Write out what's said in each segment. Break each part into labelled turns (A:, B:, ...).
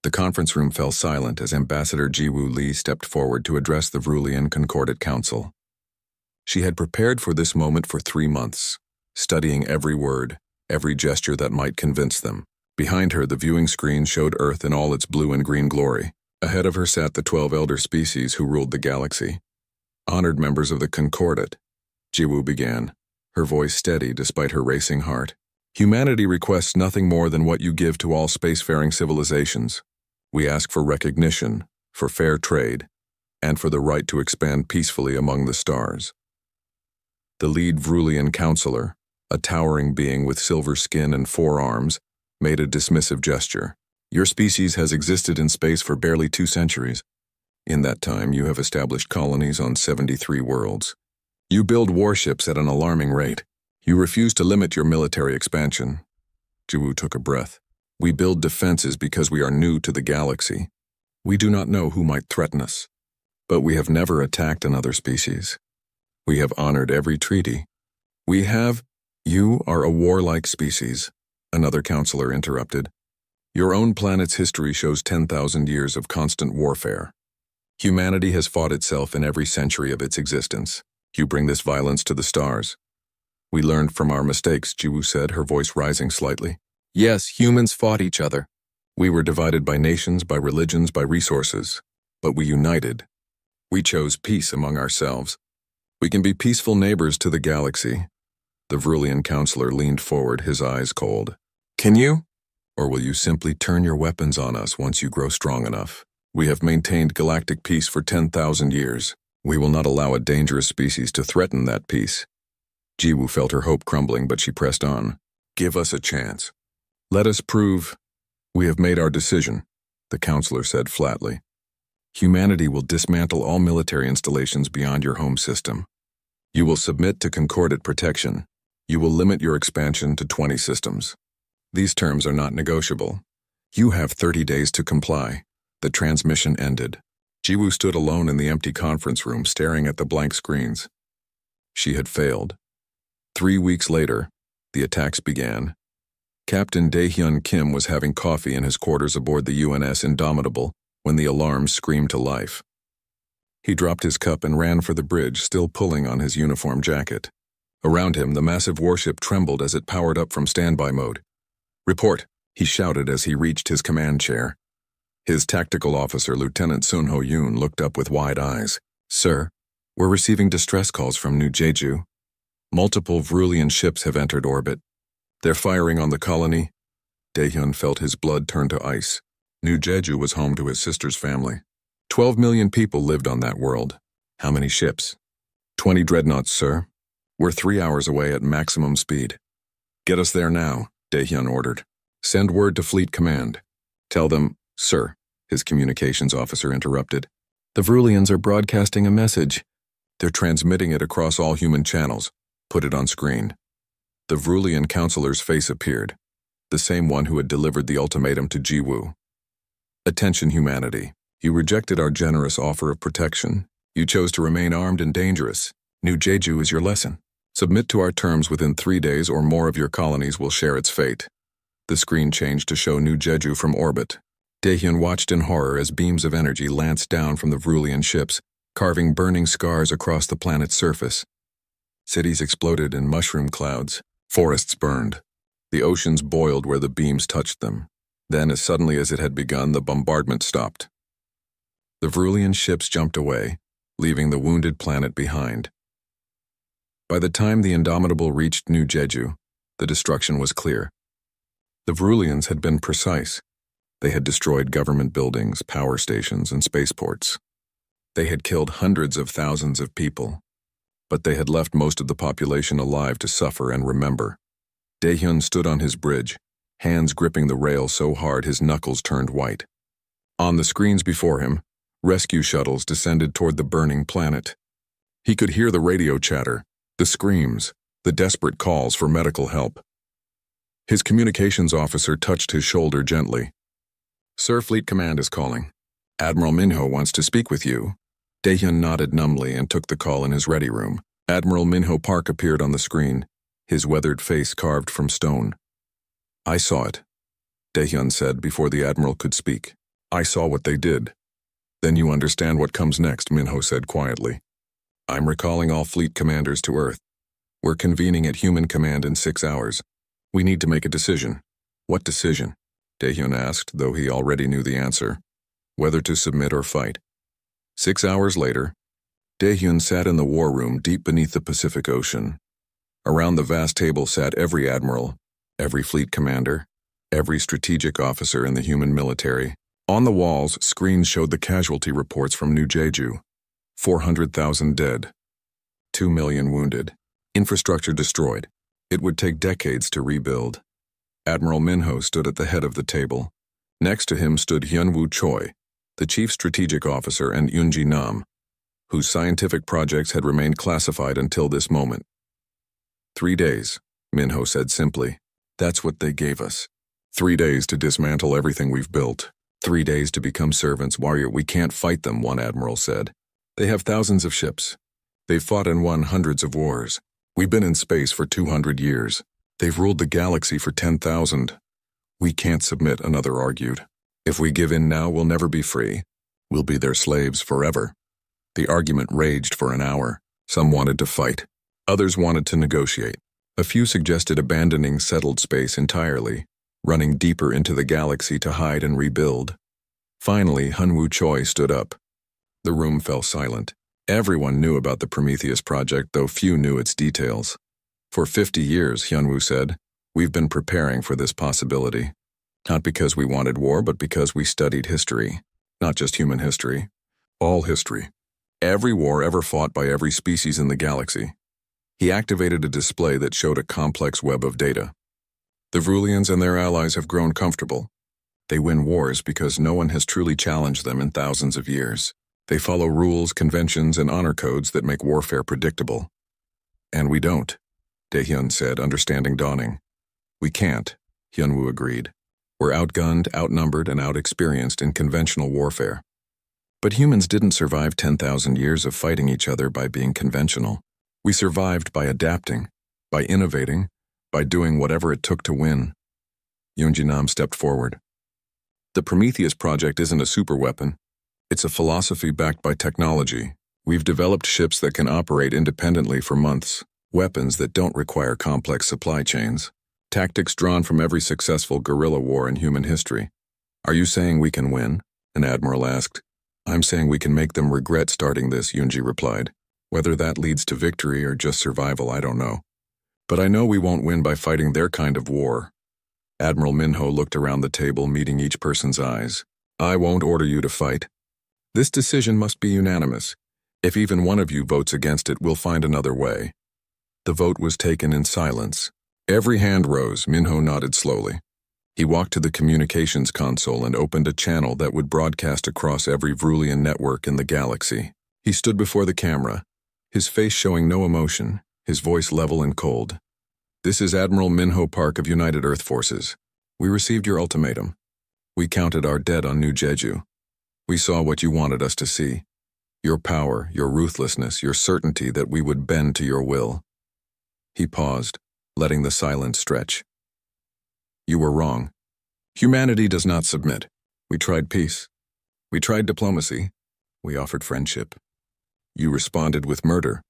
A: The conference room fell silent as Ambassador Jiwoo Lee stepped forward to address the Vrulian Concordat Council. She had prepared for this moment for 3 months, studying every word, every gesture that might convince them. Behind her, the viewing screen showed Earth in all its blue and green glory. Ahead of her sat the 12 elder species who ruled the galaxy. Honored members of the Concordat, Jiwoo began, her voice steady despite her racing heart. Humanity requests nothing more than what you give to all spacefaring civilizations. We ask for recognition, for fair trade, and for the right to expand peacefully among the stars. The lead Vrulian counselor, a towering being with silver skin and 4 arms, made a dismissive gesture. Your species has existed in space for barely 2 centuries. In that time, you have established colonies on 73 worlds. You build warships at an alarming rate. You refuse to limit your military expansion. Jiwoo took a breath. We build defenses because we are new to the galaxy. We do not know who might threaten us. But we have never attacked another species. We have honored every treaty. You are a warlike species, another counselor interrupted. Your own planet's history shows 10,000 years of constant warfare. Humanity has fought itself in every century of its existence. You bring this violence to the stars. We learned from our mistakes, Jiwoo said, her voice rising slightly. Yes, humans fought each other. We were divided by nations, by religions, by resources. But we united. We chose peace among ourselves. We can be peaceful neighbors to the galaxy. The Vrulian counselor leaned forward, his eyes cold. Can you? Or will you simply turn your weapons on us once you grow strong enough? We have maintained galactic peace for 10,000 years. We will not allow a dangerous species to threaten that peace. Jiwoo felt her hope crumbling, but she pressed on. Give us a chance. Let us prove. We have made our decision, the counselor said flatly. Humanity will dismantle all military installations beyond your home system. You will submit to Concordat protection. You will limit your expansion to 20 systems. These terms are not negotiable. You have 30 days to comply. The transmission ended. Jiwoo stood alone in the empty conference room, staring at the blank screens. She had failed. 3 weeks later, the attacks began. Captain Daehyun Kim was having coffee in his quarters aboard the UNS Indomitable when the alarms screamed to life. He dropped his cup and ran for the bridge, still pulling on his uniform jacket. Around him, the massive warship trembled as it powered up from standby mode. Report, he shouted as he reached his command chair. His tactical officer, Lieutenant Sun Ho-yoon, looked up with wide eyes. Sir, we're receiving distress calls from New Jeju. Multiple Vrulian ships have entered orbit. They're firing on the colony. Daehyun felt his blood turn to ice. New Jeju was home to his sister's family. 12 million people lived on that world. How many ships? 20 dreadnoughts, sir. We're 3 hours away at maximum speed. Get us there now, Daehyun ordered. Send word to Fleet Command. Tell them, sir, his communications officer interrupted. The Vrulians are broadcasting a message. They're transmitting it across all human channels. Put it on screen. The Vrulian counselor's face appeared, the same one who had delivered the ultimatum to Jiwoo. Attention, humanity. You rejected our generous offer of protection. You chose to remain armed and dangerous. New Jeju is your lesson. Submit to our terms within 3 days or more of your colonies will share its fate. The screen changed to show New Jeju from orbit. Daehyun watched in horror as beams of energy lanced down from the Vrulian ships, carving burning scars across the planet's surface. Cities exploded in mushroom clouds. Forests burned. The oceans boiled where the beams touched them. Then, as suddenly as it had begun, the bombardment stopped. The Vrulian ships jumped away, leaving the wounded planet behind. By the time the Indomitable reached New Jeju, the destruction was clear. The Vrulians had been precise. They had destroyed government buildings, power stations, and spaceports. They had killed hundreds of thousands of people, but they had left most of the population alive to suffer and remember. Daehyun stood on his bridge, hands gripping the rail so hard his knuckles turned white. On the screens before him, rescue shuttles descended toward the burning planet. He could hear the radio chatter, the screams, the desperate calls for medical help. His communications officer touched his shoulder gently. Sir, Fleet Command is calling. Admiral Minho wants to speak with you. Daehyun nodded numbly and took the call in his ready room. Admiral Minho Park appeared on the screen, his weathered face carved from stone. I saw it, Daehyun said before the Admiral could speak. I saw what they did. Then you understand what comes next, Minho said quietly. I'm recalling all fleet commanders to Earth. We're convening at Human Command in 6 hours. We need to make a decision. What decision? Daehyun asked, though he already knew the answer. Whether to submit or fight. 6 hours later, Daehyun sat in the war room deep beneath the Pacific Ocean. Around the vast table sat every admiral, every fleet commander, every strategic officer in the human military. On the walls, screens showed the casualty reports from New Jeju. 400,000 dead. 2 million wounded. Infrastructure destroyed. It would take decades to rebuild. Admiral Minho stood at the head of the table. Next to him stood Hyunwoo Choi, the chief strategic officer, and Yoonji Nam, whose scientific projects had remained classified until this moment. 3 days, Minho said simply. That's what they gave us. 3 days to dismantle everything we've built. 3 days to become servants. Warrior, we can't fight them, one admiral said. They have thousands of ships. They've fought and won hundreds of wars. We've been in space for 200 years. They've ruled the galaxy for 10,000. We can't submit, another argued. If we give in now, we'll never be free. We'll be their slaves forever. The argument raged for an hour. Some wanted to fight. Others wanted to negotiate. A few suggested abandoning settled space entirely, running deeper into the galaxy to hide and rebuild. Finally, Hyunwoo Choi stood up. The room fell silent. Everyone knew about the Prometheus project, though few knew its details. For 50 years, Hyunwoo said, we've been preparing for this possibility. Not because we wanted war, but because we studied history. Not just human history. All history. Every war ever fought by every species in the galaxy. He activated a display that showed a complex web of data. The Vrulians and their allies have grown comfortable. They win wars because no one has truly challenged them in thousands of years. They follow rules, conventions, and honor codes that make warfare predictable. And we don't, Daehyun said, understanding dawning. We can't, Hyunwoo agreed. We're outgunned, outnumbered, and outexperienced in conventional warfare. But humans didn't survive 10,000 years of fighting each other by being conventional. We survived by adapting, by innovating, by doing whatever it took to win. Yoonji Nam stepped forward. The Prometheus project isn't a superweapon. It's a philosophy backed by technology. We've developed ships that can operate independently for months, weapons that don't require complex supply chains, tactics drawn from every successful guerrilla war in human history. Are you saying we can win? An admiral asked. I'm saying we can make them regret starting this, Yoonji replied. Whether that leads to victory or just survival, I don't know. But I know we won't win by fighting their kind of war. Admiral Minho looked around the table, meeting each person's eyes. I won't order you to fight. This decision must be unanimous. If even one of you votes against it, we'll find another way. The vote was taken in silence. Every hand rose. Minho nodded slowly. He walked to the communications console and opened a channel that would broadcast across every Vrulian network in the galaxy. He stood before the camera, his face showing no emotion, his voice level and cold. This is Admiral Minho Park of United Earth Forces. We received your ultimatum. We counted our dead on New Jeju. We saw what you wanted us to see. Your power, your ruthlessness, your certainty that we would bend to your will. He paused, letting the silence stretch. You were wrong. Humanity does not submit. We tried peace. We tried diplomacy. We offered friendship. You responded with murder.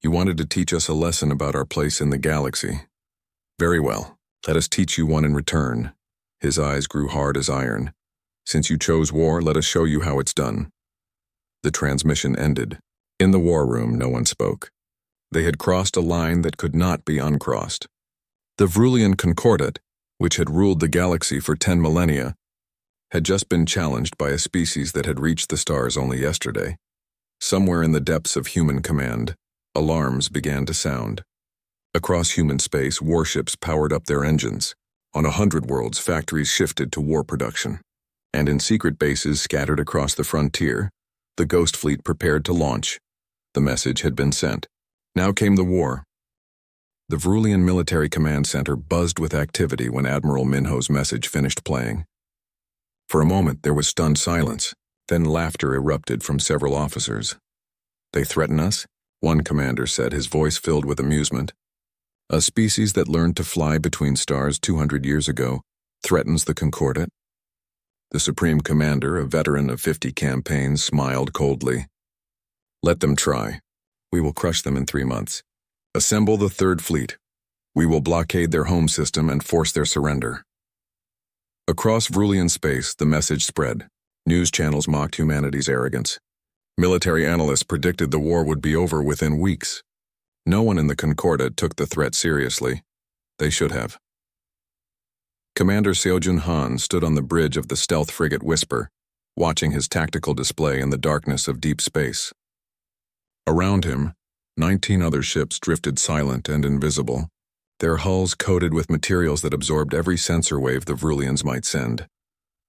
A: You wanted to teach us a lesson about our place in the galaxy. Very well. Let us teach you one in return. His eyes grew hard as iron. Since you chose war, let us show you how it's done. The transmission ended. In the war room, no one spoke. They had crossed a line that could not be uncrossed. The Vrulian Concordat, which had ruled the galaxy for 10 millennia, had just been challenged by a species that had reached the stars only yesterday. Somewhere in the depths of human command, alarms began to sound. Across human space, warships powered up their engines. On 100 worlds, factories shifted to war production. And in secret bases scattered across the frontier, the Ghost Fleet prepared to launch. The message had been sent. Now came the war. The Vrulian Military Command Center buzzed with activity when Admiral Minho's message finished playing. For a moment, there was stunned silence. Then laughter erupted from several officers. They threaten us? One commander said, his voice filled with amusement. A species that learned to fly between stars 200 years ago threatens the Concordat? The Supreme Commander, a veteran of 50 campaigns, smiled coldly. Let them try. We will crush them in 3 months. Assemble the Third Fleet. We will blockade their home system and force their surrender. Across Vrulian space, the message spread. News channels mocked humanity's arrogance. Military analysts predicted the war would be over within weeks. No one in the Concordat took the threat seriously. They should have. Commander Seojun Han stood on the bridge of the stealth frigate Whisper, watching his tactical display in the darkness of deep space. Around him, 19 other ships drifted silent and invisible, their hulls coated with materials that absorbed every sensor wave the Vrulians might send.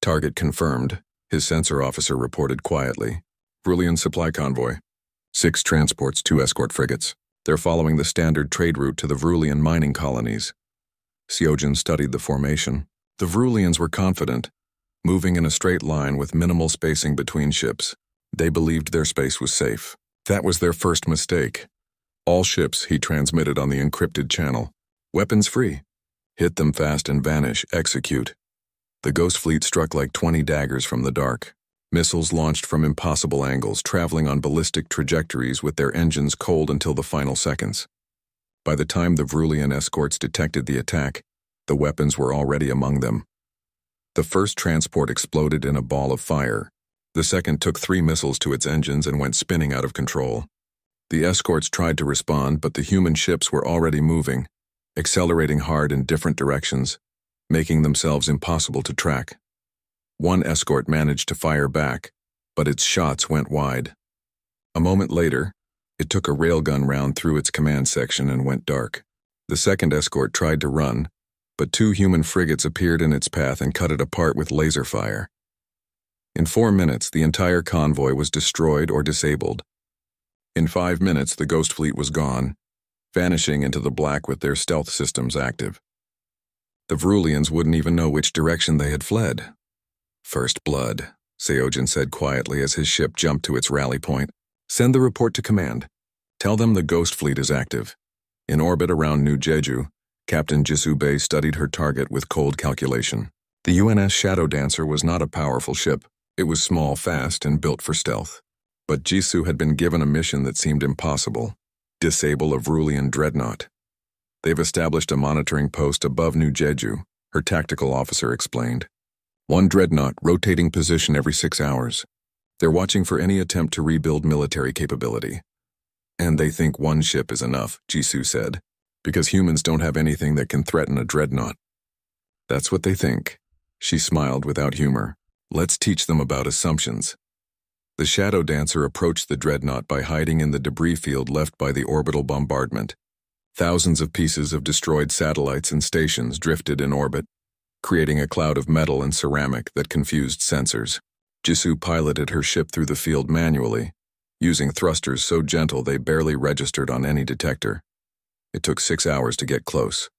A: Target confirmed, his sensor officer reported quietly. Vrulian supply convoy. 6 transports, 2 escort frigates. They're following the standard trade route to the Vrulian mining colonies. Seojun studied the formation. The Vrulians were confident, moving in a straight line with minimal spacing between ships. They believed their space was safe. That was their first mistake. All ships, he transmitted on the encrypted channel. Weapons free. Hit them fast and vanish, execute. The Ghost Fleet struck like 20 daggers from the dark. Missiles launched from impossible angles, traveling on ballistic trajectories with their engines cold until the final seconds. By the time the Vrulian escorts detected the attack, the weapons were already among them. The first transport exploded in a ball of fire. The second took 3 missiles to its engines and went spinning out of control. The escorts tried to respond, but the human ships were already moving, accelerating hard in different directions, making themselves impossible to track. One escort managed to fire back, but its shots went wide. A moment later, it took a railgun round through its command section and went dark. The second escort tried to run, but 2 human frigates appeared in its path and cut it apart with laser fire. In 4 minutes, the entire convoy was destroyed or disabled. In 5 minutes, the Ghost Fleet was gone, vanishing into the black with their stealth systems active. The Vrulians wouldn't even know which direction they had fled. First blood, Seojun said quietly as his ship jumped to its rally point. Send the report to command. Tell them the Ghost Fleet is active. In orbit around New Jeju, Captain Jisoo Bei studied her target with cold calculation. The UNS Shadow Dancer was not a powerful ship. It was small, fast, and built for stealth. But Jisoo had been given a mission that seemed impossible. Disable a Vrulian dreadnought. They've established a monitoring post above New Jeju, her tactical officer explained. 1 dreadnought rotating position every 6 hours. They're watching for any attempt to rebuild military capability. And they think 1 ship is enough, Jisoo said, because humans don't have anything that can threaten a dreadnought. That's what they think. She smiled without humor. Let's teach them about assumptions. The Shadow Dancer approached the dreadnought by hiding in the debris field left by the orbital bombardment. Thousands of pieces of destroyed satellites and stations drifted in orbit, creating a cloud of metal and ceramic that confused sensors. Jisoo piloted her ship through the field manually, using thrusters so gentle they barely registered on any detector. It took 6 hours to get close.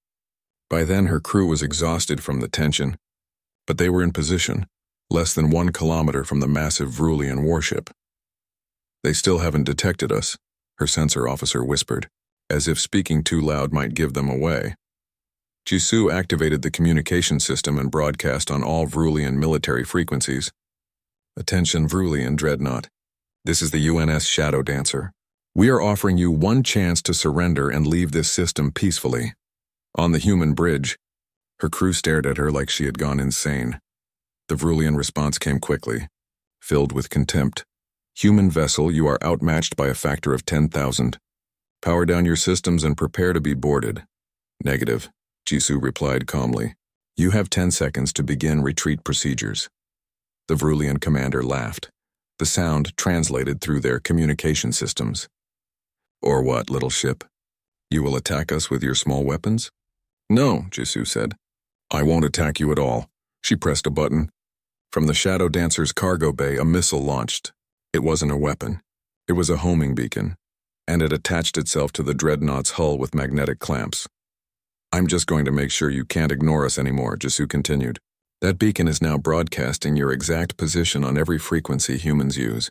A: By then her crew was exhausted from the tension, but they were in position, less than 1 kilometer from the massive Vrulian warship. They still haven't detected us, her sensor officer whispered, as if speaking too loud might give them away. Jisoo activated the communication system and broadcast on all Vrulian military frequencies. Attention Vrulian dreadnought. This is the UNS Shadow Dancer. We are offering you 1 chance to surrender and leave this system peacefully. On the human bridge, her crew stared at her like she had gone insane. The Vrulian response came quickly, filled with contempt. Human vessel, you are outmatched by a factor of 10,000. Power down your systems and prepare to be boarded. Negative, Jisoo replied calmly. You have 10 seconds to begin retreat procedures. The Vrulian commander laughed. The sound translated through their communication systems. Or what, little ship? You will attack us with your small weapons? No, Jisoo said. I won't attack you at all. She pressed a button. From the Shadow Dancer's cargo bay, a missile launched. It wasn't a weapon. It was a homing beacon, and it attached itself to the dreadnought's hull with magnetic clamps. I'm just going to make sure you can't ignore us anymore, Jisoo continued. That beacon is now broadcasting your exact position on every frequency humans use.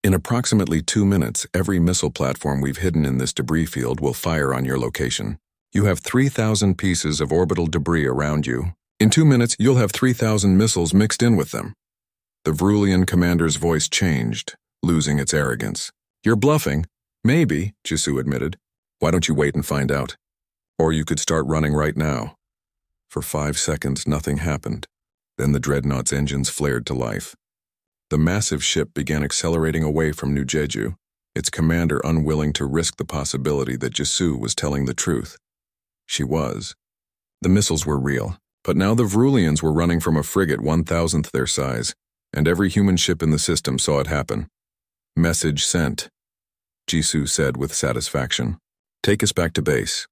A: In approximately 2 minutes, every missile platform we've hidden in this debris field will fire on your location. You have 3,000 pieces of orbital debris around you. In 2 minutes, you'll have 3,000 missiles mixed in with them. The Vrulian commander's voice changed, losing its arrogance. You're bluffing. Maybe, Jisoo admitted. Why don't you wait and find out? Or you could start running right now. For 5 seconds, nothing happened. Then the dreadnought's engines flared to life. The massive ship began accelerating away from New Jeju, its commander unwilling to risk the possibility that Jisoo was telling the truth. She was. The missiles were real, but now the Vrulians were running from a frigate 1,000th their size, and every human ship in the system saw it happen. Message sent, Jisoo said with satisfaction. Take us back to base.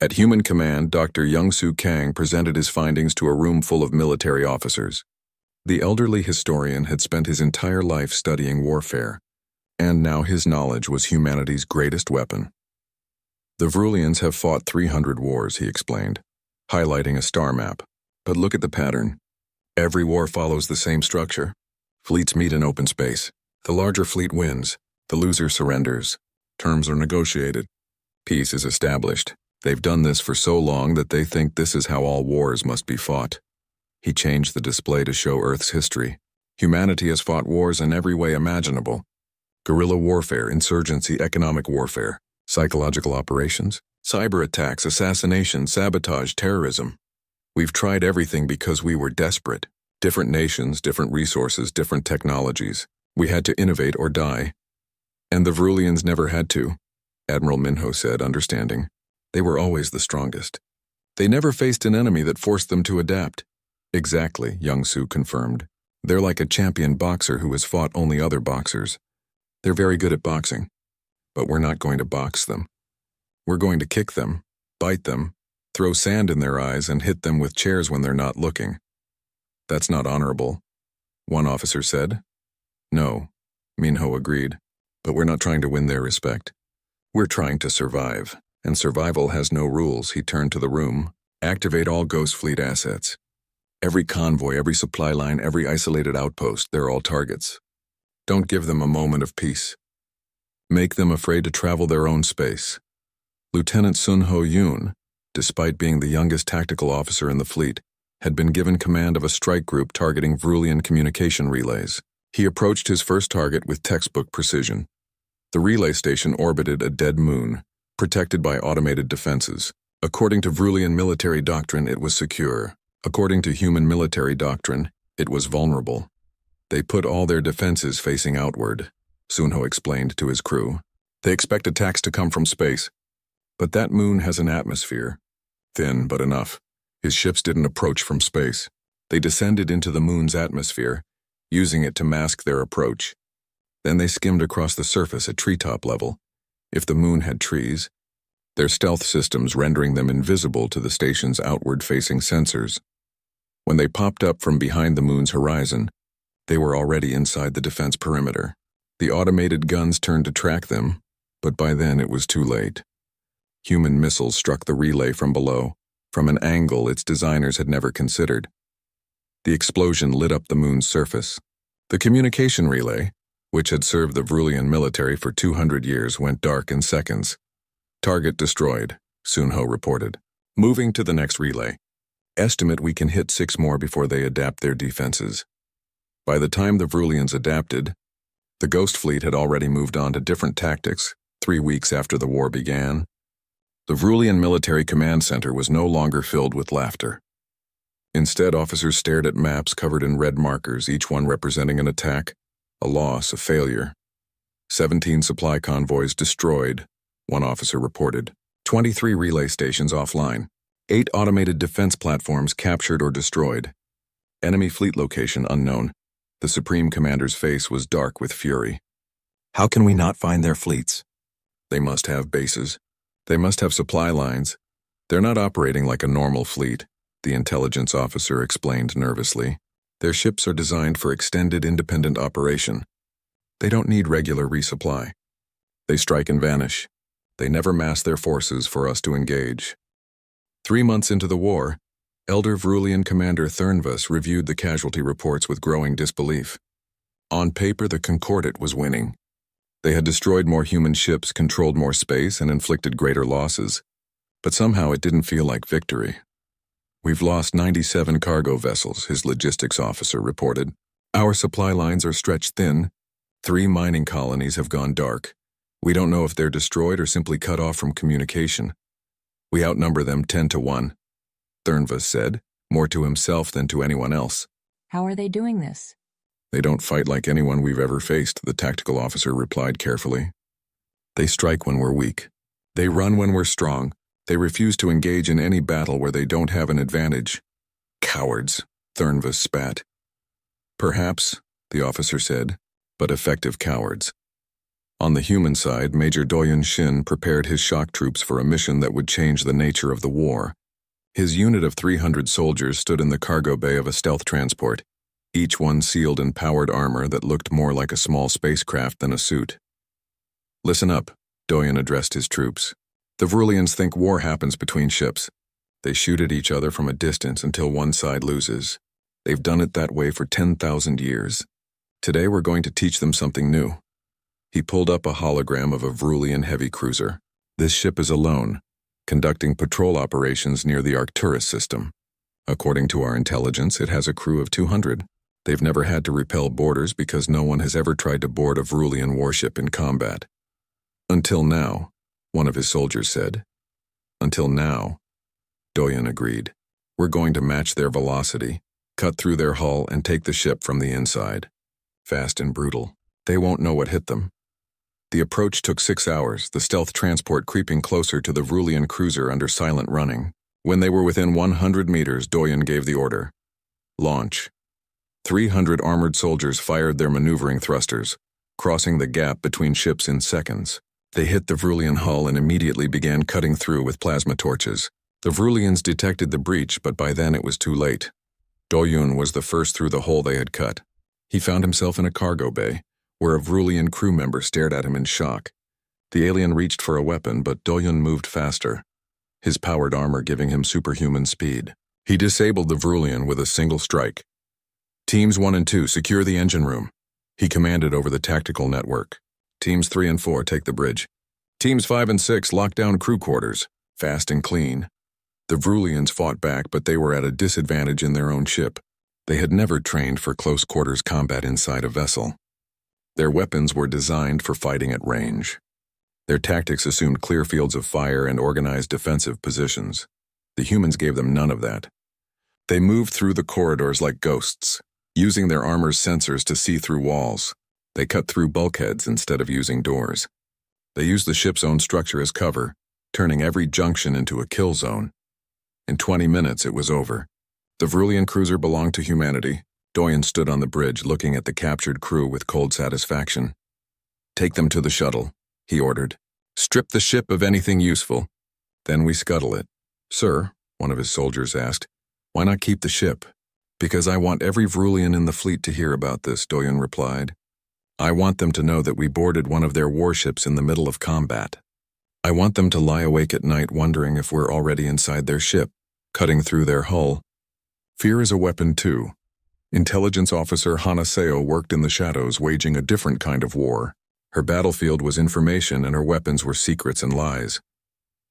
A: At Human Command, Dr. Young-Soo Kang presented his findings to a room full of military officers. The elderly historian had spent his entire life studying warfare, and now his knowledge was humanity's greatest weapon. The Vrulians have fought 300 wars, he explained, highlighting a star map. But look at the pattern. Every war follows the same structure. Fleets meet in open space. The larger fleet wins. The loser surrenders. Terms are negotiated. Peace is established. They've done this for so long that they think this is how all wars must be fought. He changed the display to show Earth's history. Humanity has fought wars in every way imaginable. Guerrilla warfare, insurgency, economic warfare, psychological operations, cyber attacks, assassination, sabotage, terrorism. We've tried everything because we were desperate. Different nations, different resources, different technologies. We had to innovate or die. And the Vrulians never had to, Admiral Minho said, understanding. They were always the strongest. They never faced an enemy that forced them to adapt. Exactly, Young-Soo confirmed. They're like a champion boxer who has fought only other boxers. They're very good at boxing. But we're not going to box them. We're going to kick them, bite them, throw sand in their eyes, and hit them with chairs when they're not looking. That's not honorable, one officer said. No, Minho agreed, but we're not trying to win their respect. We're trying to survive, and survival has no rules. He turned to the room. Activate all Ghost Fleet assets. Every convoy, every supply line, every isolated outpost, they're all targets. Don't give them a moment of peace. Make them afraid to travel their own space. Lieutenant Sun Ho Yoon, despite being the youngest tactical officer in the fleet, had been given command of a strike group targeting Vrulian communication relays. He approached his first target with textbook precision. The relay station orbited a dead moon, protected by automated defenses. According to Vrulian military doctrine, it was secure. According to human military doctrine, it was vulnerable. They put all their defenses facing outward, Sunho explained to his crew. They expect attacks to come from space. But that moon has an atmosphere. Thin, but enough. His ships didn't approach from space. They descended into the moon's atmosphere, using it to mask their approach. Then they skimmed across the surface at treetop level. If the moon had trees, their stealth systems rendering them invisible to the station's outward-facing sensors. When they popped up from behind the moon's horizon, they were already inside the defense perimeter. The automated guns turned to track them, but by then it was too late. Human missiles struck the relay from below, from an angle its designers had never considered. The explosion lit up the moon's surface. The communication relay, which had served the Vrulian military for 200 years, went dark in seconds. Target destroyed, Sunho reported. Moving to the next relay. Estimate we can hit 6 more before they adapt their defenses. By the time the Vrulians adapted, the Ghost Fleet had already moved on to different tactics 3 weeks after the war began. The Vrulian Military Command Center was no longer filled with laughter. Instead, officers stared at maps covered in red markers, each one representing an attack, a loss, a failure. 17 supply convoys destroyed, one officer reported. 23 relay stations offline. 8 automated defense platforms captured or destroyed. Enemy fleet location unknown. The Supreme Commander's face was dark with fury. How can we not find their fleets? They must have bases. They must have supply lines. They're not operating like a normal fleet, the intelligence officer explained nervously. Their ships are designed for extended independent operation. They don't need regular resupply. They strike and vanish. They never mass their forces for us to engage. 3 months into the war, Elder Vrulian Commander Thurnvas reviewed the casualty reports with growing disbelief. On paper, the Concordat was winning. They had destroyed more human ships, controlled more space, and inflicted greater losses. But somehow it didn't feel like victory. We've lost 97 cargo vessels, his logistics officer reported. Our supply lines are stretched thin. 3 mining colonies have gone dark. We don't know if they're destroyed or simply cut off from communication. We outnumber them 10 to 1, Thurnvas said, more to himself than to anyone else.
B: How are they doing this?
A: They don't fight like anyone we've ever faced, the tactical officer replied carefully. They strike when we're weak. They run when we're strong. They refuse to engage in any battle where they don't have an advantage. Cowards, Thurnvas spat. Perhaps, the officer said, but effective cowards. On the human side, Major Doyon Shin prepared his shock troops for a mission that would change the nature of the war. His unit of 300 soldiers stood in the cargo bay of a stealth transport, each one sealed in powered armor that looked more like a small spacecraft than a suit. Listen up, Doyon addressed his troops. The Vrulians think war happens between ships. They shoot at each other from a distance until one side loses. They've done it that way for 10,000 years. Today we're going to teach them something new. He pulled up a hologram of a Vrulian heavy cruiser. This ship is alone, conducting patrol operations near the Arcturus system. According to our intelligence, it has a crew of 200. They've never had to repel borders because no one has ever tried to board a Vrulian warship in combat. Until now, one of his soldiers said. Until now, Doyon agreed. We're going to match their velocity, cut through their hull, and take the ship from the inside. Fast and brutal. They won't know what hit them. The approach took 6 hours, the stealth transport creeping closer to the Vrulian cruiser under silent running. When they were within 100 meters, Doyon gave the order. Launch. 300 armored soldiers fired their maneuvering thrusters, crossing the gap between ships in seconds. They hit the Vrulian hull and immediately began cutting through with plasma torches. The Vrulians detected the breach, but by then it was too late. Doyon was the first through the hole they had cut. He found himself in a cargo bay, where a Vrulian crew member stared at him in shock. The alien reached for a weapon, but Doyon moved faster, his powered armor giving him superhuman speed. He disabled the Vrulian with a single strike. Teams 1 and 2, secure the engine room. He commanded over the tactical network. Teams 3 and 4, take the bridge. Teams 5 and 6, lock down crew quarters. Fast and clean. The Vrulians fought back, but they were at a disadvantage in their own ship. They had never trained for close-quarters combat inside a vessel. Their weapons were designed for fighting at range. Their tactics assumed clear fields of fire and organized defensive positions. The humans gave them none of that. They moved through the corridors like ghosts, using their armor's sensors to see through walls. They cut through bulkheads instead of using doors. They used the ship's own structure as cover, turning every junction into a kill zone. In 20 minutes, it was over. The Vrulian cruiser belonged to humanity. Doyon stood on the bridge looking at the captured crew with cold satisfaction. Take them to the shuttle, he ordered. Strip the ship of anything useful. Then we scuttle it. Sir, one of his soldiers asked, why not keep the ship? Because I want every Vrulian in the fleet to hear about this, Doyon replied. I want them to know that we boarded one of their warships in the middle of combat. I want them to lie awake at night wondering if we're already inside their ship, cutting through their hull. Fear is a weapon too. Intelligence officer Hanaseo worked in the shadows waging a different kind of war. Her battlefield was information and her weapons were secrets and lies.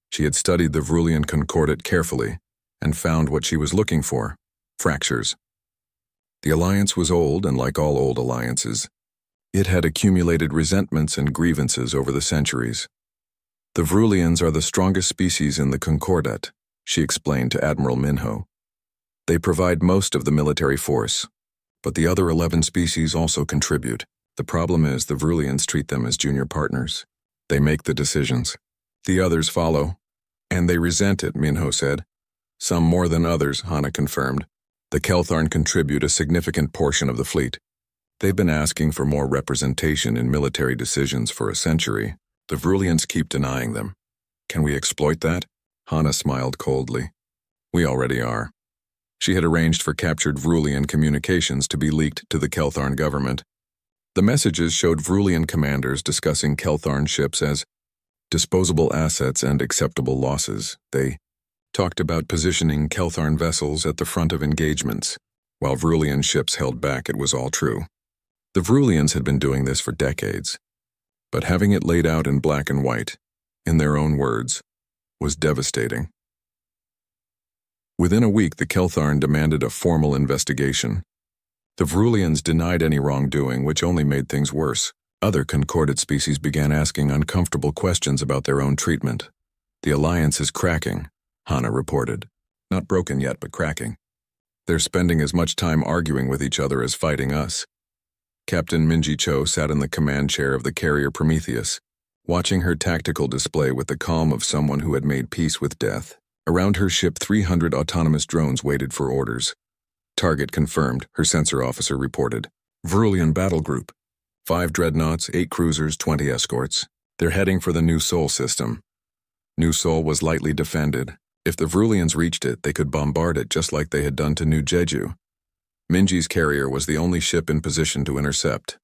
A: She had studied the Vrulian Concordat carefully and found what she was looking for, fractures. The alliance was old, and like all old alliances, it had accumulated resentments and grievances over the centuries. The Vrulians are the strongest species in the Concordat, she explained to Admiral Minho. They provide most of the military force, but the other 11 species also contribute. The problem is the Vrulians treat them as junior partners. They make the decisions. The others follow. And they resent it, Minho said. Some more than others, Hana confirmed. The Keltharn contribute a significant portion of the fleet. They've been asking for more representation in military decisions for a century. The Vrulians keep denying them. Can we exploit that? Hana smiled coldly. We already are. She had arranged for captured Vrulian communications to be leaked to the Keltharn government. The messages showed Vrulian commanders discussing Keltharn ships as disposable assets and acceptable losses. They talked about positioning Keltharn vessels at the front of engagements. While Vrulian ships held back, it was all true. The Vrulians had been doing this for decades, but having it laid out in black and white, in their own words, was devastating. Within a week, the Keltharn demanded a formal investigation. The Vrulians denied any wrongdoing, which only made things worse. Other concorded species began asking uncomfortable questions about their own treatment. The alliance is cracking, Hana reported. Not broken yet, but cracking. They're spending as much time arguing with each other as fighting us. Captain Minji Cho sat in the command chair of the carrier Prometheus, watching her tactical display with the calm of someone who had made peace with death. Around her ship, 300 autonomous drones waited for orders. Target confirmed, her sensor officer reported. Vrulian battle group. 5 dreadnoughts, 8 cruisers, 20 escorts. They're heading for the New Sol system. New Sol was lightly defended. If the Vrulians reached it, they could bombard it just like they had done to New Jeju. Minji's carrier was the only ship in position to intercept.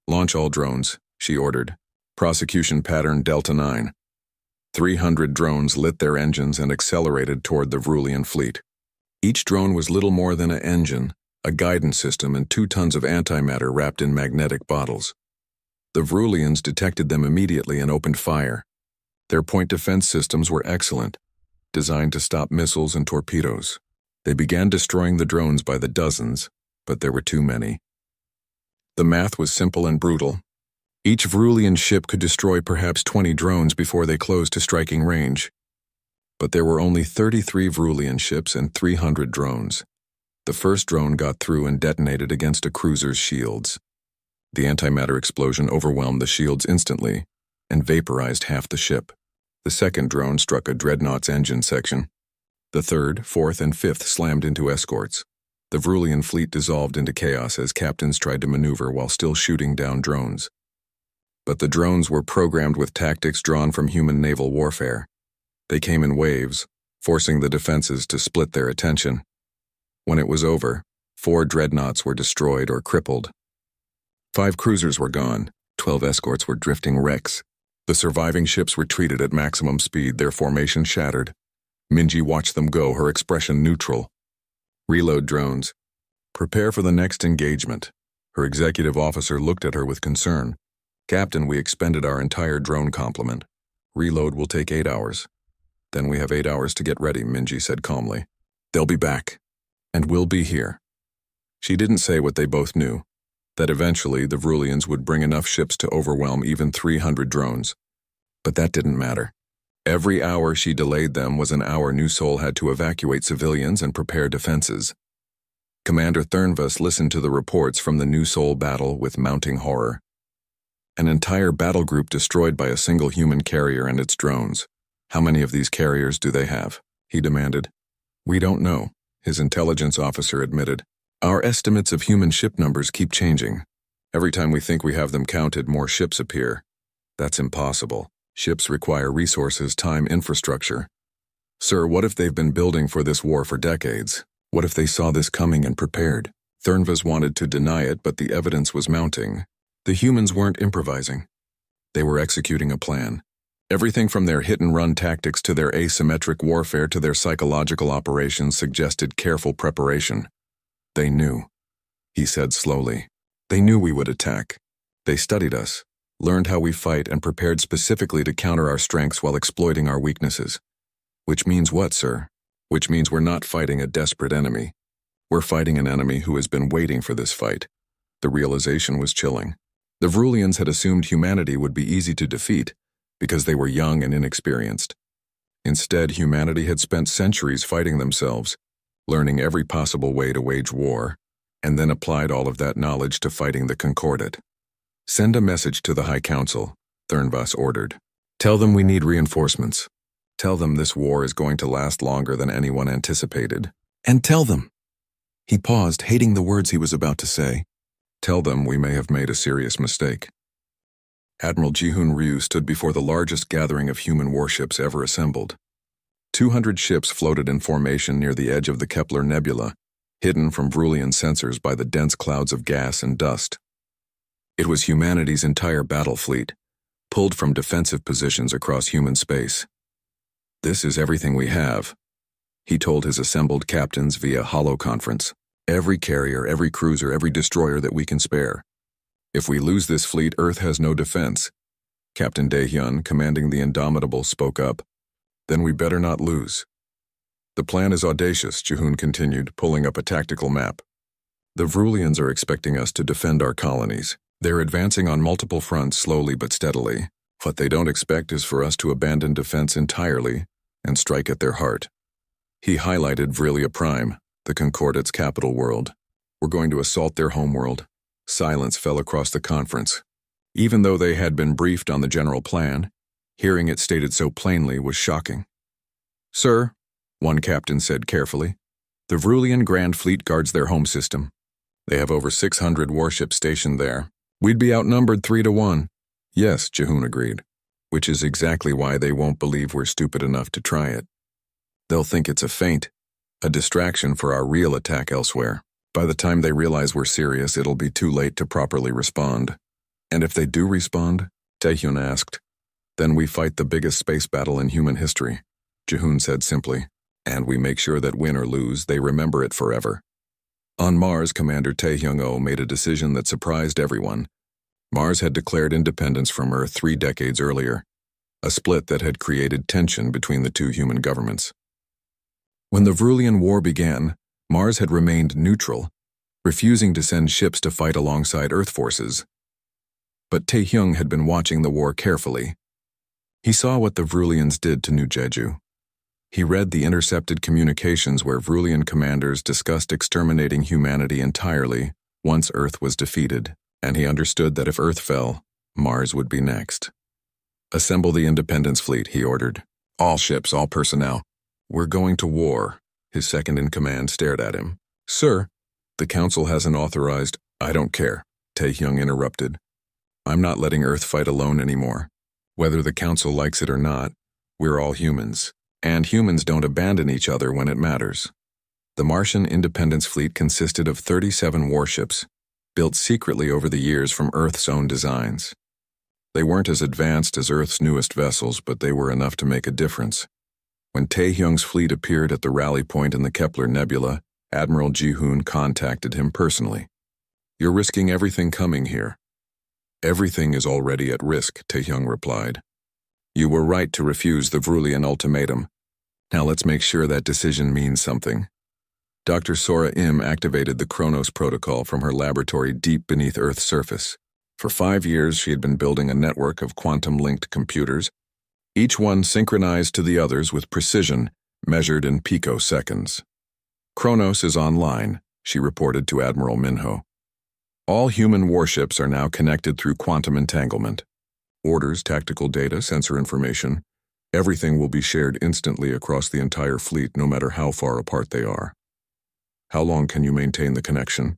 A: Launch all drones, she ordered. Prosecution pattern Delta 9. 300 drones lit their engines and accelerated toward the Vrulian fleet. Each drone was little more than an engine, a guidance system, and 2 tons of antimatter wrapped in magnetic bottles. The Vrulians detected them immediately and opened fire. Their point defense systems were excellent, designed to stop missiles and torpedoes. They began destroying the drones by the dozens, but there were too many. The math was simple and brutal. Each Vrulian ship could destroy perhaps 20 drones before they closed to striking range. But there were only 33 Vrulian ships and 300 drones. The first drone got through and detonated against a cruiser's shields. The antimatter explosion overwhelmed the shields instantly and vaporized half the ship. The second drone struck a dreadnought's engine section. The third, fourth, and fifth slammed into escorts. The Vrulian fleet dissolved into chaos as captains tried to maneuver while still shooting down drones. But the drones were programmed with tactics drawn from human naval warfare. They came in waves, forcing the defenses to split their attention. When it was over, 4 dreadnoughts were destroyed or crippled. 5 cruisers were gone, 12 escorts were drifting wrecks. The surviving ships retreated at maximum speed, their formation shattered. Minji watched them go, her expression neutral. Reload drones. Prepare for the next engagement. Her executive officer looked at her with concern. Captain, we expended our entire drone complement. Reload will take 8 hours. Then we have 8 hours to get ready, Minji said calmly. They'll be back. And we'll be here. She didn't say what they both knew, that eventually the Vrulians would bring enough ships to overwhelm even 300 drones. But that didn't matter. Every hour she delayed them was an hour New Sol had to evacuate civilians and prepare defenses. Commander Thurnvas listened to the reports from the New Sol battle with mounting horror. An entire battle group destroyed by a single human carrier and its drones. How many of these carriers do they have? He demanded. We don't know, his intelligence officer admitted. Our estimates of human ship numbers keep changing. Every time we think we have them counted, more ships appear. That's impossible. Ships require resources, time, infrastructure. Sir, what if they've been building for this war for decades? What if they saw this coming and prepared? Thurnvas wanted to deny it, but the evidence was mounting. The humans weren't improvising. They were executing a plan. Everything from their hit-and-run tactics to their asymmetric warfare to their psychological operations suggested careful preparation. They knew, he said slowly. They knew we would attack. They studied us, learned how we fight, and prepared specifically to counter our strengths while exploiting our weaknesses. Which means what, sir? Which means we're not fighting a desperate enemy. We're fighting an enemy who has been waiting for this fight. The realization was chilling. The Vrulians had assumed humanity would be easy to defeat because they were young and inexperienced. Instead, humanity had spent centuries fighting themselves, learning every possible way to wage war, and then applied all of that knowledge to fighting the Concordat. Send a message to the High Council, Thurnvas ordered. Tell them we need reinforcements. Tell them this war is going to last longer than anyone anticipated. And tell them. He paused, hating the words he was about to say. Tell them we may have made a serious mistake. Admiral Ji-hoon Ryu stood before the largest gathering of human warships ever assembled. 200 ships floated in formation near the edge of the Kepler Nebula, hidden from Vrulian sensors by the dense clouds of gas and dust. It was humanity's entire battle fleet, pulled from defensive positions across human space. This is everything we have, he told his assembled captains via holoconference. Every carrier, every cruiser, every destroyer that we can spare. If we lose this fleet, Earth has no defense. Captain Dae-hyun, commanding the Indomitable, spoke up. Then we better not lose. The plan is audacious, Ji-hoon continued, pulling up a tactical map. The Vrulians are expecting us to defend our colonies. They're advancing on multiple fronts slowly but steadily. What they don't expect is for us to abandon defense entirely and strike at their heart. He highlighted Vrilia Prime, the Concordate's capital world. We're going to assault their homeworld. Silence fell across the conference. Even though they had been briefed on the general plan, hearing it stated so plainly was shocking. "Sir," one captain said carefully, "the Vrulian Grand Fleet guards their home system. They have over 600 warships stationed there. We'd be outnumbered 3-1. Yes, Jehoon agreed, which is exactly why they won't believe we're stupid enough to try it. They'll think it's a feint, a distraction for our real attack elsewhere. By the time they realize we're serious, it'll be too late to properly respond. And if they do respond," Taehyun asked, "then we fight the biggest space battle in human history," Jehoon said simply, "and we make sure that win or lose, they remember it forever." On Mars, Commander Taehyung-oh made a decision that surprised everyone. Mars had declared independence from Earth 3 decades earlier, a split that had created tension between the two human governments. When the Vrulian War began, Mars had remained neutral, refusing to send ships to fight alongside Earth forces. But Taehyung had been watching the war carefully. He saw what the Vrulians did to New Jeju. He read the intercepted communications where Vrulian commanders discussed exterminating humanity entirely once Earth was defeated, and he understood that if Earth fell, Mars would be next. "Assemble the Independence Fleet," he ordered. "All ships, all personnel. We're going to war." His second-in-command stared at him. "Sir, the Council hasn't authorized—" "I don't care," Taehyung interrupted. "I'm not letting Earth fight alone anymore. Whether the Council likes it or not, we're all humans. And humans don't abandon each other when it matters." The Martian Independence Fleet consisted of 37 warships, built secretly over the years from Earth's own designs. They weren't as advanced as Earth's newest vessels, but they were enough to make a difference. When Taehyung's fleet appeared at the rally point in the Kepler Nebula, Admiral Ji-hoon contacted him personally. "You're risking everything coming here." "Everything is already at risk," Taehyung replied. "You were right to refuse the Vrulian ultimatum. Now let's make sure that decision means something." Dr. Sora Im activated the Kronos protocol from her laboratory deep beneath Earth's surface. For 5 years, she had been building a network of quantum-linked computers, each one synchronized to the others with precision, measured in picoseconds. "Kronos is online," she reported to Admiral Minho. "All human warships are now connected through quantum entanglement. Orders, tactical data, sensor information, everything will be shared instantly across the entire fleet, no matter how far apart they are." "How long can you maintain the connection?"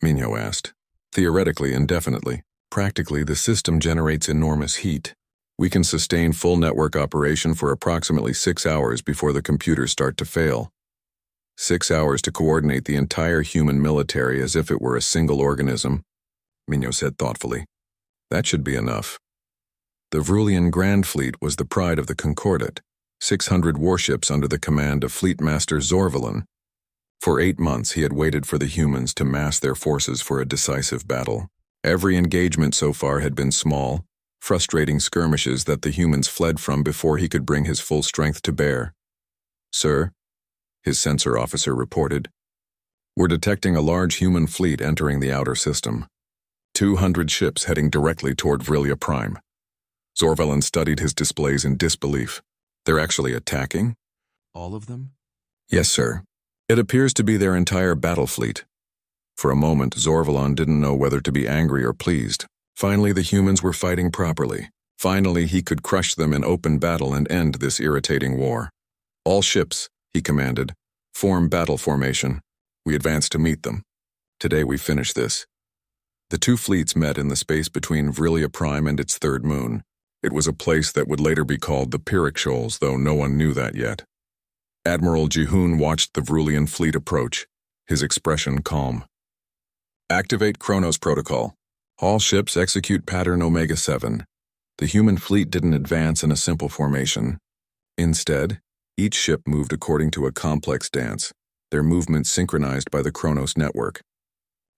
A: Minho asked. "Theoretically, indefinitely. Practically, the system generates enormous heat. We can sustain full network operation for approximately 6 hours before the computers start to fail. 6 hours to coordinate the entire human military as if it were a single organism," Minho said thoughtfully. "That should be enough." The Vrulian Grand Fleet was the pride of the Concordate, 600 warships under the command of Fleet Master Zorvalan. For 8 months he had waited for the humans to mass their forces for a decisive battle. Every engagement so far had been small, frustrating skirmishes that the humans fled from before he could bring his full strength to bear. "Sir," his sensor officer reported, "we're detecting a large human fleet entering the outer system. 200 ships heading directly toward Vrilia Prime." Zorvalan studied his displays in disbelief. "They're actually attacking? All of them?" "Yes, sir. It appears to be their entire battle fleet." For a moment, Zorvalan didn't know whether to be angry or pleased. Finally, the humans were fighting properly. Finally, he could crush them in open battle and end this irritating war. "All ships," he commanded, "form battle formation. We advance to meet them. Today we finish this." The two fleets met in the space between Vrilia Prime and its third moon. It was a place that would later be called the Pyrrhic Shoals, though no one knew that yet. Admiral Ji-hoon watched the Vrulian fleet approach, his expression calm. "Activate Kronos Protocol. All ships execute pattern Omega-7. The human fleet didn't advance in a simple formation. Instead, each ship moved according to a complex dance, their movements synchronized by the Kronos network.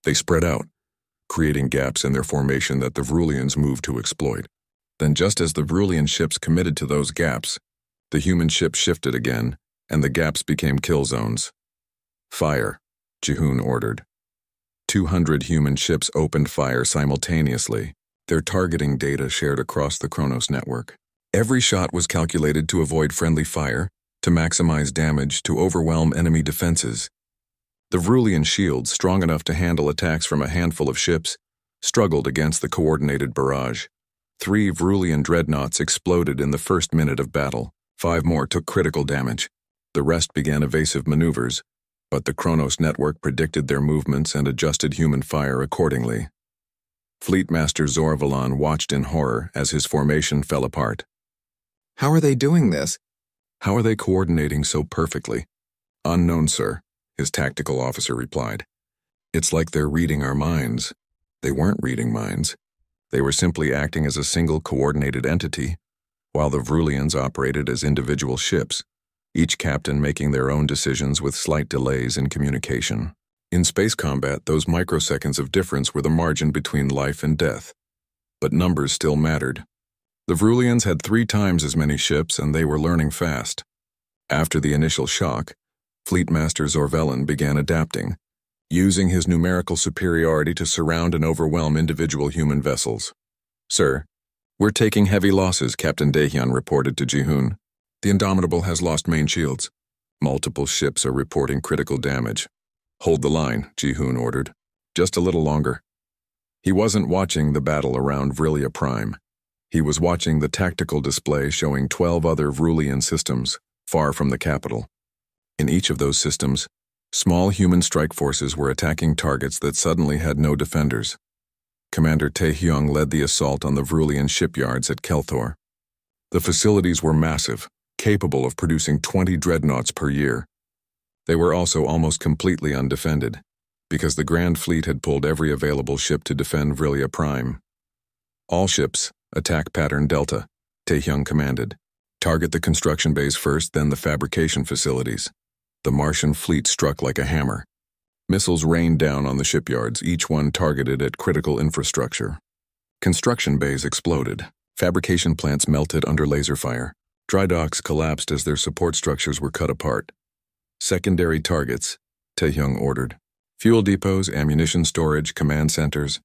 A: They spread out, creating gaps in their formation that the Vrulians moved to exploit. Then just as the Vrulian ships committed to those gaps, the human ships shifted again, and the gaps became kill zones. "Fire," Ji-hoon ordered. 200 human ships opened fire simultaneously, their targeting data shared across the Kronos network. Every shot was calculated to avoid friendly fire, to maximize damage, to overwhelm enemy defenses. The Vrulian shields, strong enough to handle attacks from a handful of ships, struggled against the coordinated barrage. 3 Vrulian dreadnoughts exploded in the first minute of battle. 5 more took critical damage. The rest began evasive maneuvers, but the Kronos network predicted their movements and adjusted human fire accordingly. Fleet Master Zorvalon watched in horror as his formation fell apart.
C: How are they doing this?
A: How are they coordinating so perfectly? Unknown, sir, his tactical officer replied. It's like they're reading our minds. They weren't reading minds. They were simply acting as a single coordinated entity, while the Vrulians operated as individual ships, each captain making their own decisions with slight delays in communication. In space combat, those microseconds of difference were the margin between life and death. But numbers still mattered. The Vrulians had 3 times as many ships, and they were learning fast. After the initial shock, Fleet Master Zorvelin began adapting, using his numerical superiority to surround and overwhelm individual human vessels. Sir, we're taking heavy losses, Captain Dahyun reported to Ji-hoon. The Indomitable has lost main shields. Multiple ships are reporting critical damage. Hold the line, Ji-hoon ordered. Just a little longer. He wasn't watching the battle around Vrillia Prime. He was watching the tactical display showing 12 other Vrulian systems, far from the capital. In each of those systems, small human strike forces were attacking targets that suddenly had no defenders. Commander Taehyung led the assault on the Vrulian shipyards at Kelthor. The facilities were massive, capable of producing 20 dreadnoughts per year. They were also almost completely undefended, because the Grand Fleet had pulled every available ship to defend Vrillia Prime. All ships, attack pattern Delta, Taehyung commanded. Target the construction bays first, then the fabrication facilities. The Martian fleet struck like a hammer. Missiles rained down on the shipyards, each one targeted at critical infrastructure. Construction bays exploded. Fabrication plants melted under laser fire. Dry docks collapsed as their support structures were cut apart. Secondary targets, Taehyung ordered. Fuel depots, ammunition storage, command centers.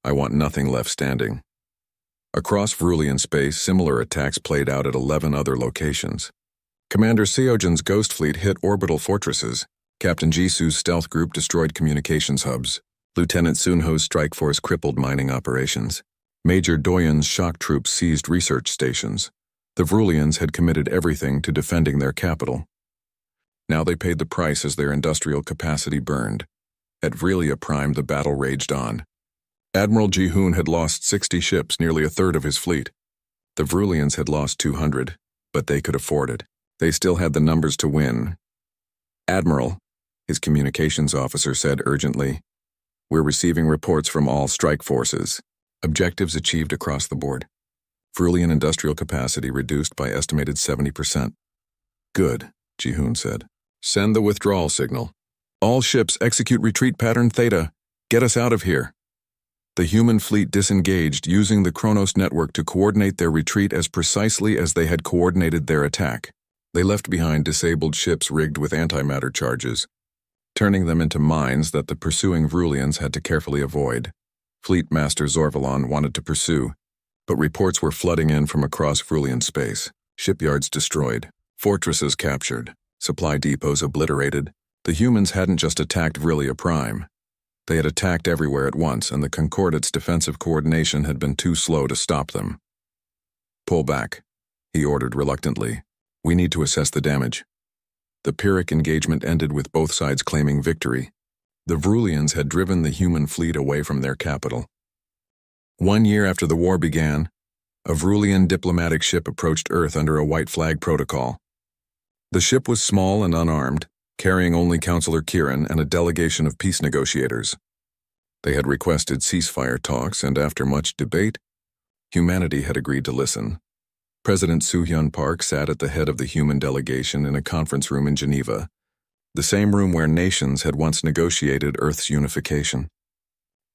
A: I want nothing left standing. Across Vrulian space, similar attacks played out at 11 other locations. Commander Seojin's Ghost Fleet hit orbital fortresses. Captain Jisu's stealth group destroyed communications hubs. Lieutenant Sunho's strike force crippled mining operations. Major Doyen's shock troops seized research stations. The Vrulians had committed everything to defending their capital. Now they paid the price as their industrial capacity burned. At Vrillia Prime, the battle raged on. Admiral Ji-hoon had lost 60 ships, nearly a third of his fleet. The Vrulians had lost 200, but they could afford it. They still had the numbers to win. Admiral, his communications officer said urgently, we're receiving reports from all strike forces. Objectives achieved across the board. Vrulian industrial capacity reduced by estimated 70%. Good, Ji-hoon said. Send the withdrawal signal. All ships execute retreat pattern Theta. Get us out of here. The human fleet disengaged, using the Kronos network to coordinate their retreat as precisely as they had coordinated their attack. They left behind disabled ships rigged with antimatter charges, turning them into mines that the pursuing Vrulians had to carefully avoid. Fleet Master Zorvalon wanted to pursue, but reports were flooding in from across Vrulian space. Shipyards destroyed, fortresses captured, supply depots obliterated. The humans hadn't just attacked Vrillia Prime. They had attacked everywhere at once, and the Concordate's defensive coordination had been too slow to stop them. Pull back, he ordered reluctantly. We need to assess the damage. The Pyrrhic engagement ended with both sides claiming victory. The Vrulians had driven the human fleet away from their capital. 1 year after the war began, a Vrulian diplomatic ship approached Earth under a white flag protocol. The ship was small and unarmed, carrying only Counselor Kieran and a delegation of peace negotiators. They had requested ceasefire talks, and after much debate, humanity had agreed to listen. President Soo-hyun Park sat at the head of the human delegation in a conference room in Geneva, the same room where nations had once negotiated Earth's unification.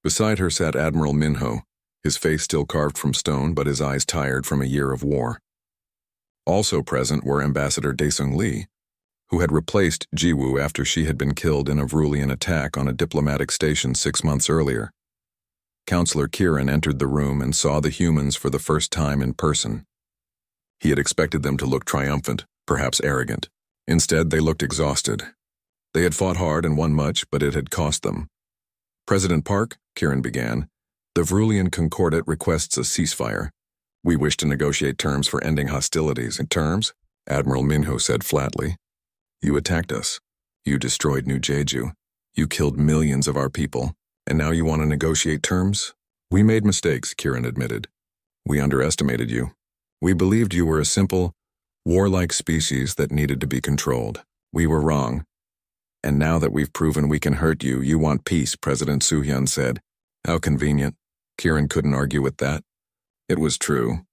A: Beside her sat Admiral Minho, his face still carved from stone but his eyes tired from a year of war. Also present were Ambassador Daesung Lee, who had replaced Jiwoo after she had been killed in a Vrulian attack on a diplomatic station 6 months earlier. Counselor Kieran entered the room and saw the humans for the first time in person. He had expected them to look triumphant, perhaps arrogant. Instead, they looked exhausted. They had fought hard and won much, but it had cost them. "President Park," Kieran began, "the Vrulian Concordat requests a ceasefire. We wish to negotiate terms for ending hostilities." "Terms?" Admiral Minho said flatly. "You attacked us. You destroyed New Jeju. You killed millions of our people. And now you want to negotiate terms?" "We made mistakes," Kieran admitted. "We underestimated you. We believed you were a simple, warlike species that needed to be controlled. We were wrong. And now that we've proven we can hurt you, you want peace," President Soo-hyun said. "How convenient." Kieran couldn't argue with that. It was true.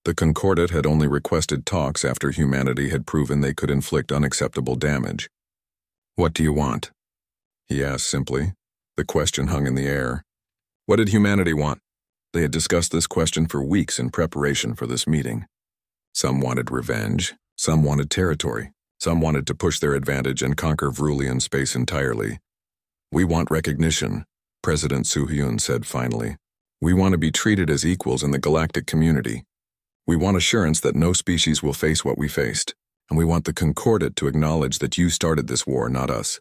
A: The Concordat had only requested talks after humanity had proven they could inflict unacceptable damage. "What do you want?" he asked simply. The question hung in the air. What did humanity want? They had discussed this question for weeks in preparation for this meeting. Some wanted revenge, some wanted territory, some wanted to push their advantage and conquer Vrulian space entirely. "We want recognition," President Soo-hyun said finally. "We want to be treated as equals in the galactic community. We want assurance that no species will face what we faced, and we want the Concordat to acknowledge that you started this war, not us."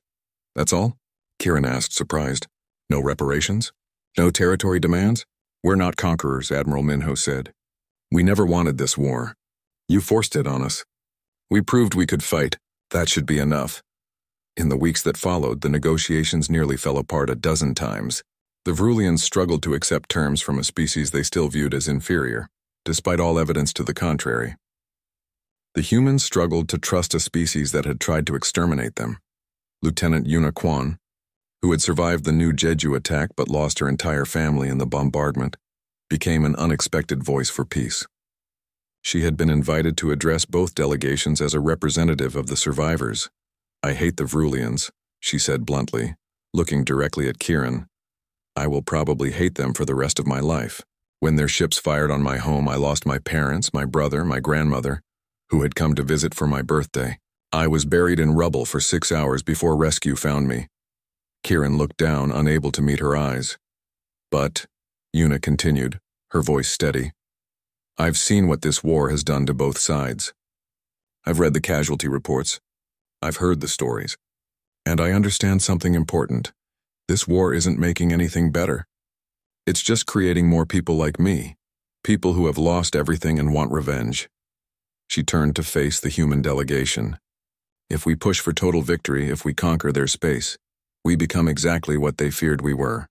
A: "That's all?" Kieran asked, surprised. "No reparations? No territory demands?" "We're not conquerors," Admiral Minho said. "We never wanted this war. You forced it on us. We proved we could fight. That should be enough." In the weeks that followed, the negotiations nearly fell apart a dozen times. The Vrulians struggled to accept terms from a species they still viewed as inferior, despite all evidence to the contrary. The humans struggled to trust a species that had tried to exterminate them. Lieutenant Yuna Kwon, who had survived the New Jeju attack but lost her entire family in the bombardment, became an unexpected voice for peace. She had been invited to address both delegations as a representative of the survivors. "I hate the Vrulians," she said bluntly, looking directly at Kieran. "I will probably hate them for the rest of my life. When their ships fired on my home, I lost my parents, my brother, my grandmother, who had come to visit for my birthday. I was buried in rubble for 6 hours before rescue found me." Kieran looked down, unable to meet her eyes. "But," Yuna continued, her voice steady, "I've seen what this war has done to both sides. I've read the casualty reports. I've heard the stories. And I understand something important. This war isn't making anything better. It's just creating more people like me, people who have lost everything and want revenge." She turned to face the human delegation. "If we push for total victory, if we conquer their space, we become exactly what they feared we were.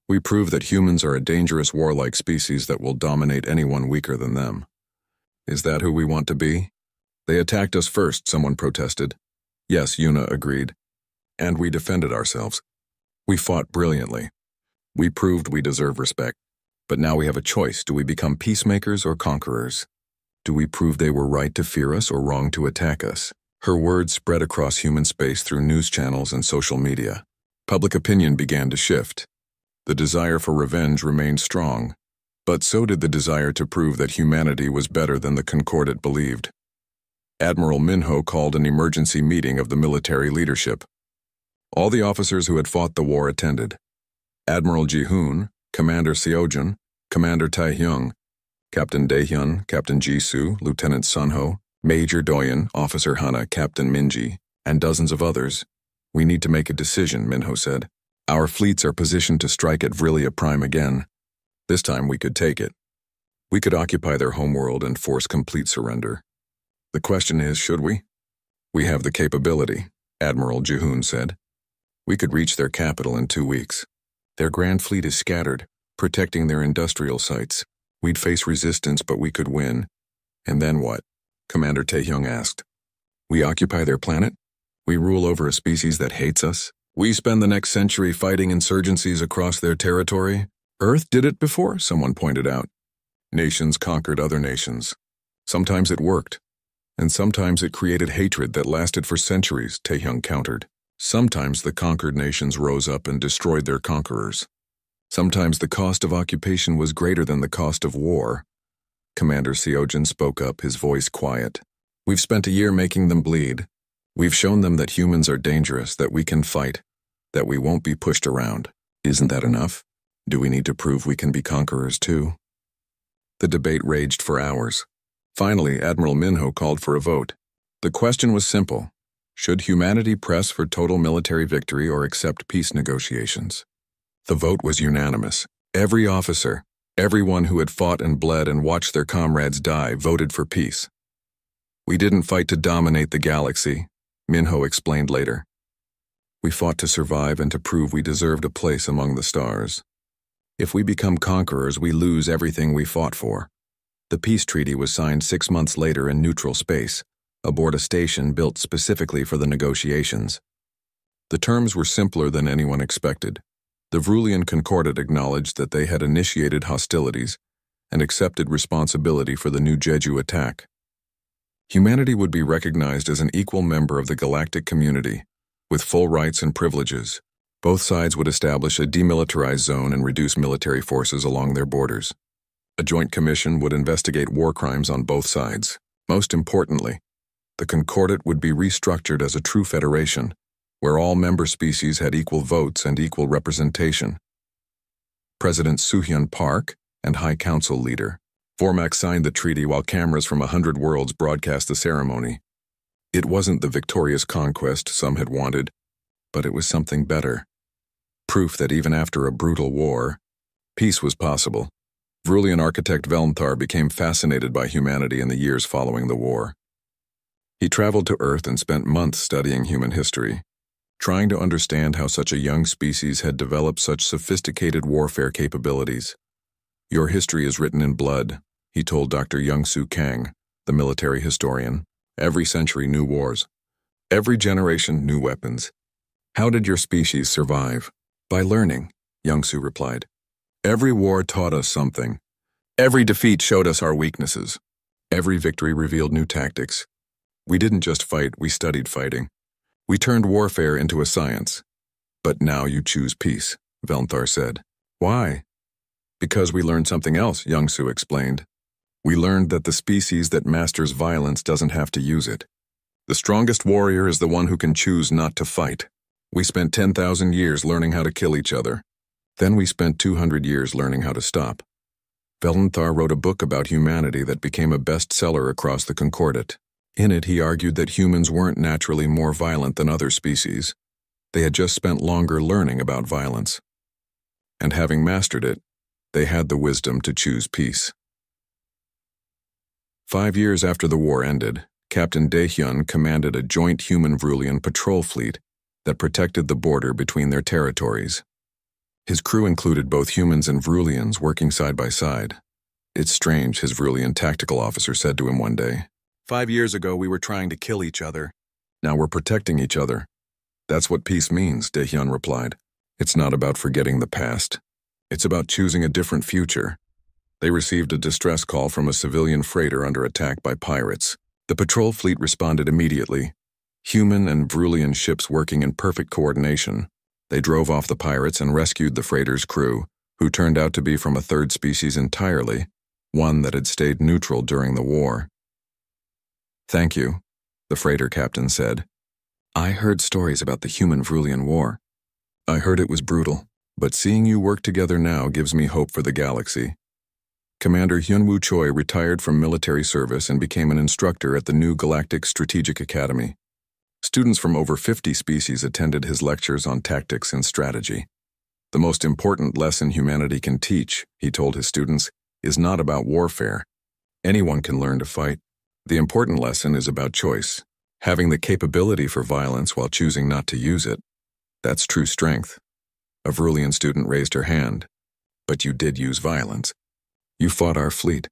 A: We prove that humans are a dangerous warlike species that will dominate anyone weaker than them. Is that who we want to be?" "They attacked us first," someone protested. "Yes," Yuna agreed. "And we defended ourselves. We fought brilliantly. We proved we deserve respect. But now we have a choice. Do we become peacemakers or conquerors? Do we prove they were right to fear us or wrong to attack us?" Her words spread across human space through news channels and social media. Public opinion began to shift. The desire for revenge remained strong, but so did the desire to prove that humanity was better than the Concordat believed. Admiral Minho called an emergency meeting of the military leadership. All the officers who had fought the war attended. Admiral Ji-hoon, Commander Seojun, Commander Tae-hyung, Captain Dae-hyun, Captain Ji-soo, Lieutenant Sun-ho, Major Doyen, Officer Hana, Captain Minji, and dozens of others. "We need to make a decision," Minho said. "Our fleets are positioned to strike at Vrilia Prime again. This time we could take it. We could occupy their homeworld and force complete surrender. The question is, should we? We have the capability," Admiral Ji-hoon said. "We could reach their capital in 2 weeks. Their grand fleet is scattered, protecting their industrial sites. We'd face resistance, but we could win. And then what?" Commander Tae-hyung asked. "We occupy their planet? We rule over a species that hates us? We spend the next century fighting insurgencies across their territory? Earth did it before," someone pointed out. "Nations conquered other nations. Sometimes it worked, and sometimes it created hatred that lasted for centuries," Tae-hyung countered. "Sometimes the conquered nations rose up and destroyed their conquerors. Sometimes the cost of occupation was greater than the cost of war." Commander Seojun spoke up, his voice quiet. "We've spent a year making them bleed. We've shown them that humans are dangerous, that we can fight, that we won't be pushed around. Isn't that enough? Do we need to prove we can be conquerors too? The debate raged for hours. Finally, Admiral Minho called for a vote. The question was simple. Should humanity press for total military victory or accept peace negotiations? The vote was unanimous. Every officer, everyone who had fought and bled and watched their comrades die, voted for peace. We didn't fight to dominate the galaxy, Minho explained later. We fought to survive and to prove we deserved a place among the stars. If we become conquerors, we lose everything we fought for. The peace treaty was signed 6 months later in neutral space, aboard a station built specifically for the negotiations. The terms were simpler than anyone expected. The Vrulian Concordat acknowledged that they had initiated hostilities and accepted responsibility for the New Jeju attack. Humanity would be recognized as an equal member of the galactic community, with full rights and privileges. Both sides would establish a demilitarized zone and reduce military forces along their borders. A joint commission would investigate war crimes on both sides. Most importantly, the Concordat would be restructured as a true federation, where all member species had equal votes and equal representation. President Soo-hyun Park and High Council leader Vormak signed the treaty while cameras from 100 worlds broadcast the ceremony. It wasn't the victorious conquest some had wanted, but it was something better. Proof that even after a brutal war, peace was possible. Vrulian architect Velnthar became fascinated by humanity in the years following the war. He traveled to Earth and spent months studying human history, trying to understand how such a young species had developed such sophisticated warfare capabilities. Your history is written in blood, he told Dr. Young-Soo Kang, the military historian. Every century, new wars. Every generation, new weapons. How did your species survive? By learning, Young-Soo replied. Every war taught us something. Every defeat showed us our weaknesses. Every victory revealed new tactics. We didn't just fight, we studied fighting. We turned warfare into a science. But now you choose peace, Velnthar said. Why? Because we learned something else, Young-Soo explained. We learned that the species that masters violence doesn't have to use it. The strongest warrior is the one who can choose not to fight. We spent 10,000 years learning how to kill each other. Then we spent 200 years learning how to stop. Velnthar wrote a book about humanity that became a bestseller across the Concordat. In it, he argued that humans weren't naturally more violent than other species. They had just spent longer learning about violence. And having mastered it, they had the wisdom to choose peace. 5 years after the war ended, Captain Daehyun commanded a joint human-Vrulian patrol fleet that protected the border between their territories. His crew included both humans and Vrulians working side by side. It's strange, his Vrulian tactical officer said to him one day. 5 years ago, we were trying to kill each other. Now we're protecting each other. That's what peace means, Daehyun replied. It's not about forgetting the past. It's about choosing a different future. They received a distress call from a civilian freighter under attack by pirates. The patrol fleet responded immediately. Human and Vrulian ships working in perfect coordination. They drove off the pirates and rescued the freighter's crew, who turned out to be from a third species entirely, one that had stayed neutral during the war. Thank you, the freighter captain said. I heard stories about the human-Vrulian war. I heard it was brutal, but seeing you work together now gives me hope for the galaxy. Commander Hyunwoo Choi retired from military service and became an instructor at the new Galactic Strategic Academy. Students from over 50 species attended his lectures on tactics and strategy. The most important lesson humanity can teach, he told his students, is not about warfare. Anyone can learn to fight. The important lesson is about choice, having the capability for violence while choosing not to use it. That's true strength. A Vrulian student raised her hand. But you did use violence. You fought our fleet.